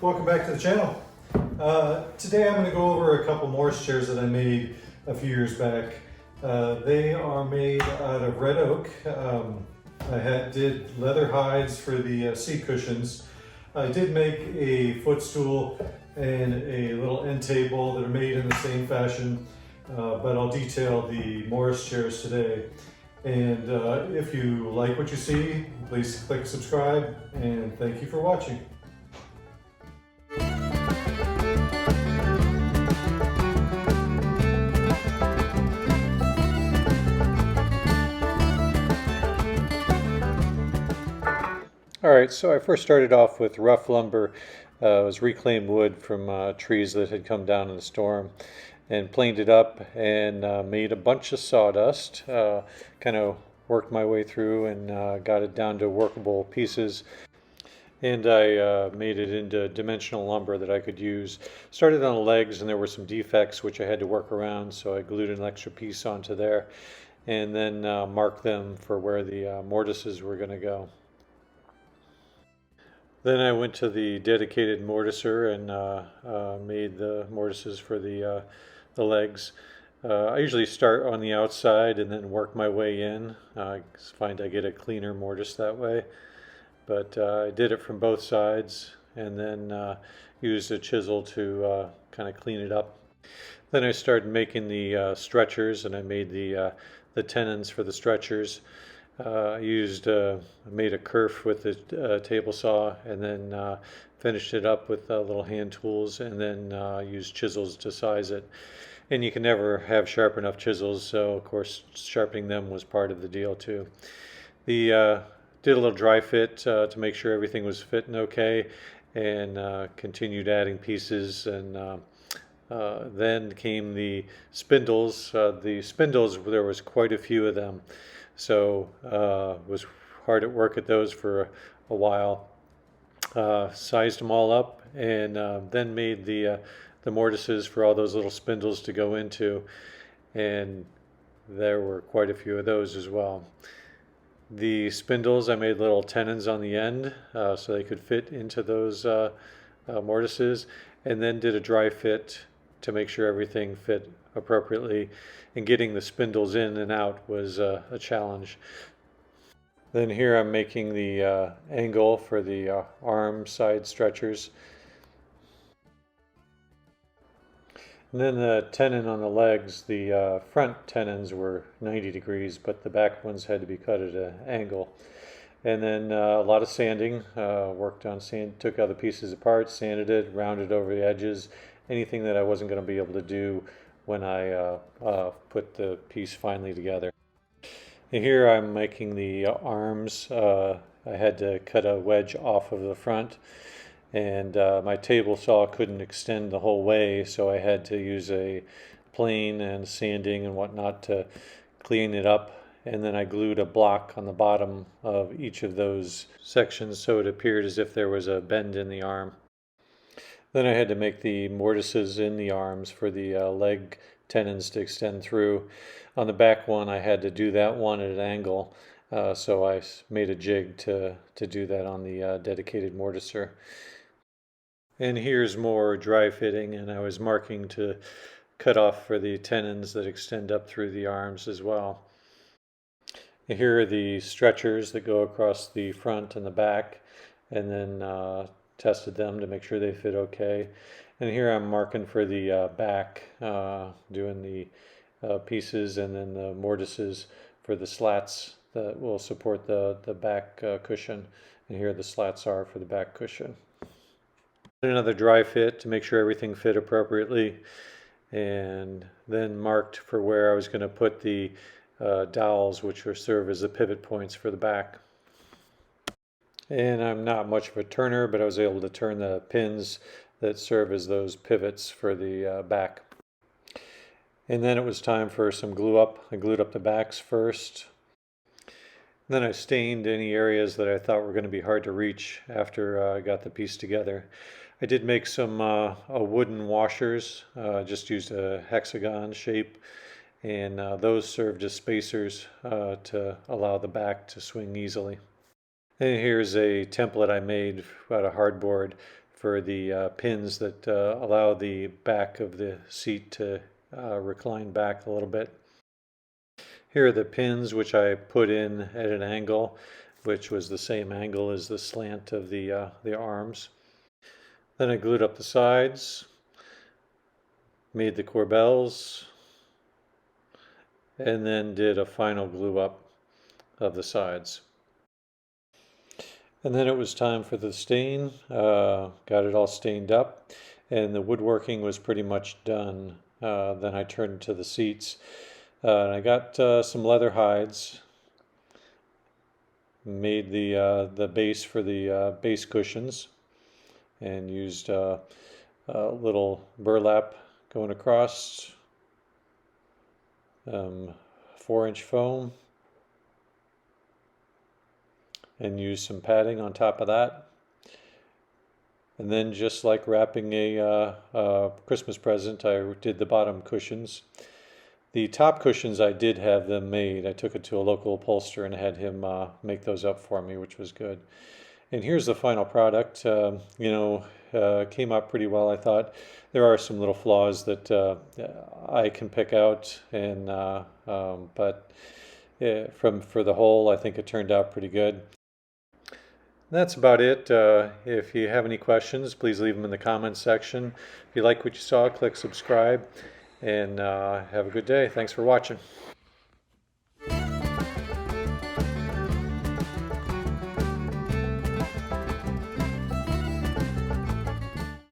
Welcome back to the channel. Today I'm going to go over a couple Morris chairs that I made a few years back. They are made out of red oak. Did leather hides for the seat cushions. I did make a footstool and a little end table that are made in the same fashion, but I'll detail the Morris chairs today. And if you like what you see, please click subscribe, and thank you for watching. All right, so I first started off with rough lumber. It was reclaimed wood from trees that had come down in the storm, and planed it up and made a bunch of sawdust. Kind of worked my way through and got it down to workable pieces. And I made it into dimensional lumber that I could use. Started on the legs, and there were some defects which I had to work around, so I glued an extra piece onto there, and then marked them for where the mortises were going to go. Then I went to the dedicated mortiser and made the mortises for the legs. I usually start on the outside and then work my way in. I find I get a cleaner mortise that way. But I did it from both sides, and then used a chisel to kind of clean it up. Then I started making the stretchers, and I made the tenons for the stretchers. I made a kerf with the table saw, and then finished it up with little hand tools, and then used chisels to size it. And you can never have sharp enough chisels, so of course sharpening them was part of the deal too. Did a little dry fit to make sure everything was fitting okay, and continued adding pieces, and then came the spindles. There was quite a few of them, so was hard at work at those for a while. Sized them all up, and then made the mortises for all those little spindles to go into, and there were quite a few of those as well. The spindles, I made little tenons on the end so they could fit into those mortises, and then did a dry fit to make sure everything fit appropriately, and getting the spindles in and out was a challenge. Then here I'm making the angle for the arm side stretchers. And then the tenon on the legs, the front tenons were 90 degrees, but the back ones had to be cut at an angle. And then a lot of sanding, worked on sand, took other pieces apart, sanded it, rounded over the edges, anything that I wasn't going to be able to do when I put the piece finally together. And here I'm making the arms. I had to cut a wedge off of the front, and my table saw couldn't extend the whole way, so I had to use a plane and sanding and whatnot to clean it up. And then I glued a block on the bottom of each of those sections so it appeared as if there was a bend in the arm. Then I had to make the mortises in the arms for the leg tenons to extend through. On the back one, I had to do that one at an angle, so I made a jig to do that on the dedicated mortiser. And here's more dry fitting, and I was marking to cut off for the tenons that extend up through the arms as well. And here are the stretchers that go across the front and the back, and then tested them to make sure they fit okay. And here I'm marking for the back, doing the pieces, and then the mortises for the slats that will support the back cushion. And here the slats are for the back cushion. Another dry fit to make sure everything fit appropriately, and then marked for where I was going to put the dowels, which will serve as the pivot points for the back. And I'm not much of a turner, but I was able to turn the pins that serve as those pivots for the back. And then it was time for some glue up. I glued up the backs first. Then I stained any areas that I thought were going to be hard to reach after I got the piece together. I did make some wooden washers, just used a hexagon shape, and those served as spacers to allow the back to swing easily. And here's a template I made out of hardboard for the pins that allow the back of the seat to recline back a little bit. Here are the pins which I put in at an angle, which was the same angle as the slant of the arms. Then I glued up the sides, made the corbels, and then did a final glue up of the sides. And then it was time for the stain. Got it all stained up, and the woodworking was pretty much done. Then I turned to the seats. And I got some leather hides, made the base for the base cushions, and used a little burlap going across, 4-inch foam, and used some padding on top of that. And then, just like wrapping a Christmas present, I did the bottom cushions. The top cushions, I did have them made. I took it to a local upholsterer and had him make those up for me, which was good. And here's the final product. Came out pretty well, I thought. There are some little flaws that I can pick out, and but for the whole, I think it turned out pretty good. That's about it. If you have any questions, please leave them in the comments section. If you like what you saw, click subscribe, and have a good day. Thanks for watching.